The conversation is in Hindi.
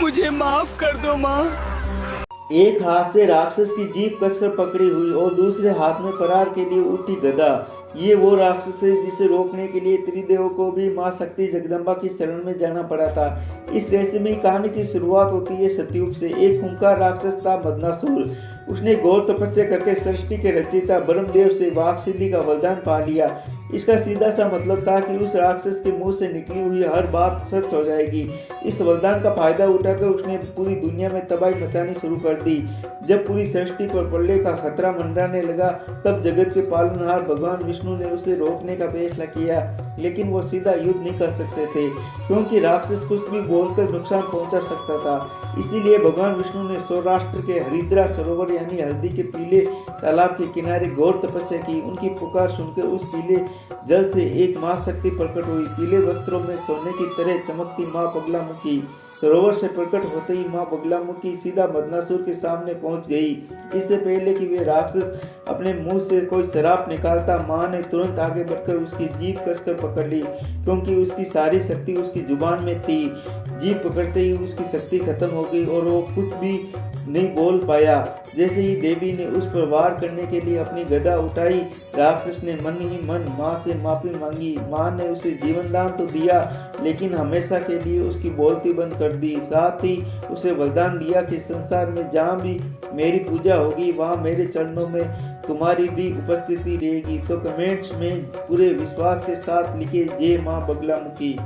मुझे माफ कर दो माँ। एक हाथ से राक्षस की जीभ कसकर पकड़ी हुई और दूसरे हाथ में प्रहार के लिए उठी गदा। ये वो राक्षस है जिसे रोकने के लिए त्रिदेव को भी मां शक्ति जगदम्बा की शरण में जाना पड़ा था। इस रहस्यमयी कहानी की शुरुआत होती है सतयुग से। एक खूंखार राक्षस था बदनासुर। उसने घोर तपस्या करके सृष्टि के रचयिता ब्रह्मदेव से वाक्सिद्धि का वरदान पा लिया। इसका सीधा सा मतलब था कि उस राक्षस के मुंह से निकली हुई हर बात सच हो जाएगी। इस वरदान का फायदा उठाकर उसने पूरी दुनिया में तबाही मचानी शुरू कर दी। जब पूरी सृष्टि पर प्रलय का खतरा मंडराने लगा, तब जगत के पालनहार भगवान विष्णु ने उसे रोकने का फैसला किया, लेकिन वो सीधा युद्ध नहीं कर सकते थे, क्योंकि राक्षस कुछ भी बोलकर नुकसान पहुंचा सकता था। इसीलिए भगवान विष्णु ने सौराष्ट्र के हरिद्रा सरोवर यानी हल्दी के पीले तालाब के किनारे घोर तपस्या की। उनकी पुकार सुनकर उस पीले जल से एक मां शक्ति प्रकट हुई। पीले वस्त्रों में सोने की तरह चमकती मां बगलामुखी। सरोवर से प्रकट होते ही मां बगलामुखी सीधा बदनासुर के सामने पहुंच गई। इससे पहले कि वे राक्षस अपने मुंह से कोई शराब निकालता, मां ने तुरंत आगे बढ़कर उसकी जीभ कसकर पकड़ ली, क्योंकि उसकी सारी शक्ति उसकी जुबान में थी। जीभ पकड़ते ही उसकी शक्ति खत्म हो गई और वो कुछ भी नहीं बोल पाया। जैसे ही देवी ने उस पर वार करने के लिए अपनी गदा उठाई, राक्षस ने मन ही मन मां से माफी मांगी। मां ने उसे जीवन दान तो दिया, लेकिन हमेशा के लिए उसकी बोलती बंद कर दी। साथ ही उसे वरदान दिया कि संसार में जहाँ भी मेरी पूजा होगी, वहाँ मेरे चरणों में तुम्हारी भी उपस्थिति रहेगी। तो कमेंट्स में पूरे विश्वास के साथ लिखे जय मां बगलामुखी।